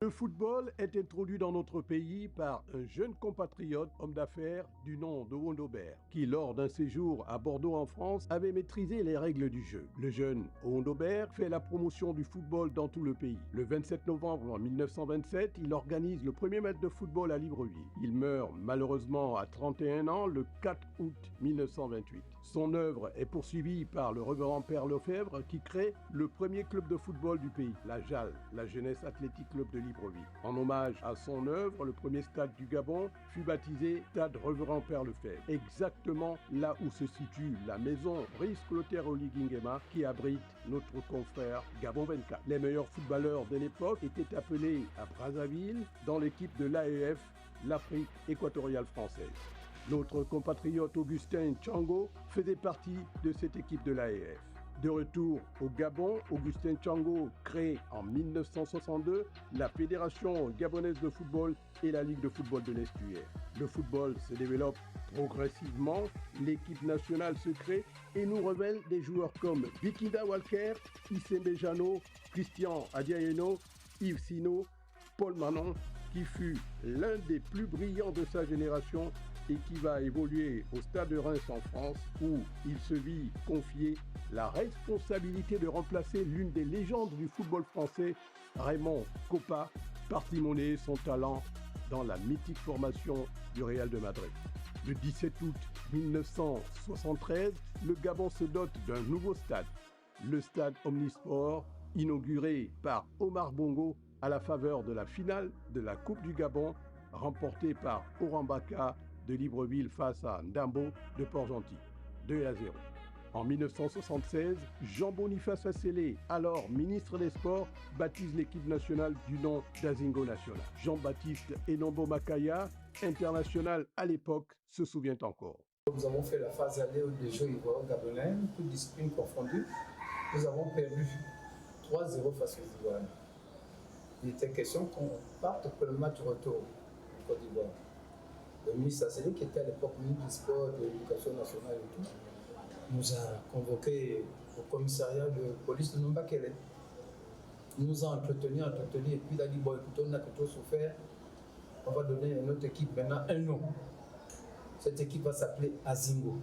Le football est introduit dans notre pays par un jeune compatriote, homme d'affaires du nom de Wondobert, qui lors d'un séjour à Bordeaux en France avait maîtrisé les règles du jeu. Le jeune Wondobert fait la promotion du football dans tout le pays. Le 27 novembre 1927, il organise le premier match de football à Libreville. Il meurt malheureusement à 31 ans le 4 août 1928. Son œuvre est poursuivie par le révérend Père Lefebvre qui crée le premier club de football du pays, la JAL, la Jeunesse Athlétique Club de Libreville. En hommage à son œuvre, le premier stade du Gabon fut baptisé Stade Révérend Père Lefebvre, exactement là où se situe la maison Brice Clotaire Oligingema qui abrite notre confrère Gabon 24. Les meilleurs footballeurs de l'époque étaient appelés à Brazzaville dans l'équipe de l'AEF, l'Afrique équatoriale française. Notre compatriote Augustin Tchango faisait partie de cette équipe de l'AEF. De retour au Gabon, Augustin Tchango crée en 1962 la Fédération gabonaise de football et la Ligue de football de l'Estuaire. Le football se développe progressivement, l'équipe nationale se crée et nous révèle des joueurs comme Vikinda Walker, Issembe Jano, Christian Adiayeno, Yves Sino, Paul Manon, qui fut l'un des plus brillants de sa génération et qui va évoluer au Stade de Reims en France où il se vit confier la responsabilité de remplacer l'une des légendes du football français, Raymond Kopa, parti son talent dans la mythique formation du Real de Madrid. Le 17 août 1973, le Gabon se dote d'un nouveau stade, le stade Omnisport, inauguré par Omar Bongo à la faveur de la finale de la Coupe du Gabon, remportée par Orambaka de Libreville face à Ndambo de Port-Gentil, 2-0. En 1976, Jean-Boniface Assélé, alors ministre des Sports, baptise l'équipe nationale du nom d'Azingo National. Jean-Baptiste Enombo Makaya, international à l'époque, se souvient encore. Nous avons fait la phase aller des Jeux ivoiriens gabonais, toutes disciplines confondues. Nous avons perdu 3-0 face aux Ivoiriens. Il était question qu'on parte pour le match retour en Côte d'Ivoire. Le ministre Assélé, qui était à l'époque ministre du Sport, de l'Éducation nationale et tout, nous a convoqués au commissariat de police de Nombakele. Il nous a entretenu, et puis il a dit, bon écoutez, on a quelque chose à faire, on va donner à notre équipe maintenant un nom. Cette équipe va s'appeler Azingo.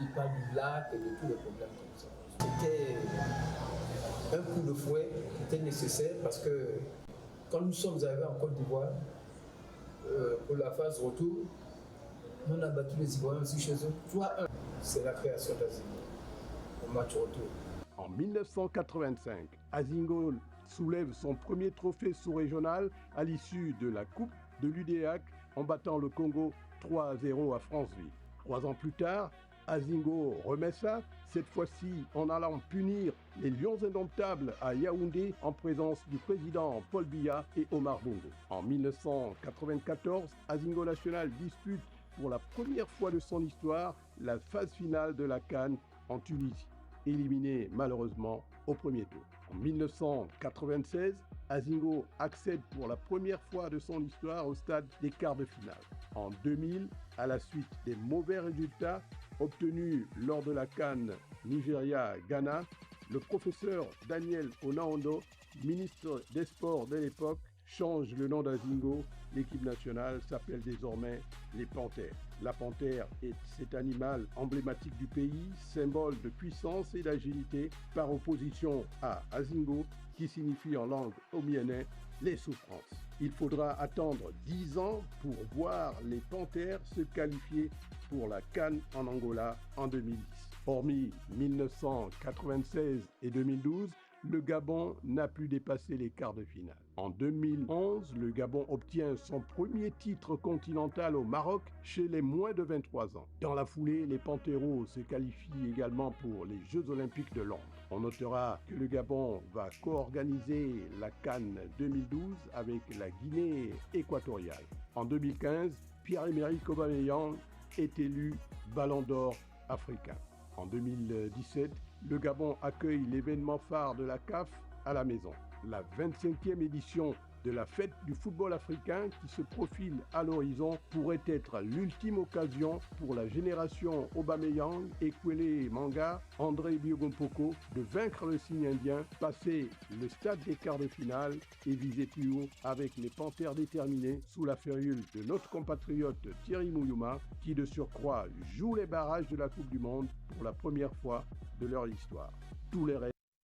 Il parle du lac et de tous les problèmes comme ça. C'était un coup de fouet qui était nécessaire parce que quand nous sommes arrivés en Côte d'Ivoire, pour la phase retour, on a battu les Ivoiriens aussi chez eux 3-1. C'est la création d'Azingo au match retour. En 1985, Azingo soulève son premier trophée sous-régional à l'issue de la Coupe de l'UDEAC en battant le Congo 3-0 à Franceville. 3 ans plus tard, Azingo remet ça, cette fois-ci en allant punir les Lions indomptables à Yaoundé en présence du président Paul Biya et Omar Bongo. En 1994, Azingo National dispute pour la première fois de son histoire la phase finale de la CAN en Tunisie, éliminé malheureusement au premier tour. En 1996, Azingo accède pour la première fois de son histoire au stade des quarts de finale. En 2000, à la suite des mauvais résultats obtenus lors de la CAN Nigeria-Ghana, le professeur Daniel Onaondo, ministre des Sports de l'époque, change le nom d'Azingo. L'équipe nationale s'appelle désormais les Panthères. La panthère est cet animal emblématique du pays, symbole de puissance et d'agilité, par opposition à Azingo, qui signifie en langue omienais les souffrances. Il faudra attendre 10 ans pour voir les Panthères se qualifier pour la CAN en Angola en 2010. Hormis 1996 et 2012, le Gabon n'a pu dépasser les quarts de finale. En 2011, le Gabon obtient son premier titre continental au Maroc chez les moins de 23 ans. Dans la foulée, les Panthéros se qualifient également pour les Jeux Olympiques de Londres. On notera que le Gabon va co-organiser la CAN 2012 avec la Guinée équatoriale. En 2015, Pierre-Emerick Aubameyang est élu Ballon d'Or africain. En 2017, le Gabon accueille l'événement phare de la CAF à la maison. La 25e édition de la fête du football africain qui se profile à l'horizon pourrait être l'ultime occasion pour la génération Aubameyang, Ekwele Manga, André Biogompoko de vaincre le signe indien, passer le stade des quarts de finale et viser plus haut avec les Panthères déterminés sous la férule de notre compatriote Thierry Mouyouma qui de surcroît joue les barrages de la Coupe du Monde pour la première fois de leur histoire. Tous les rêves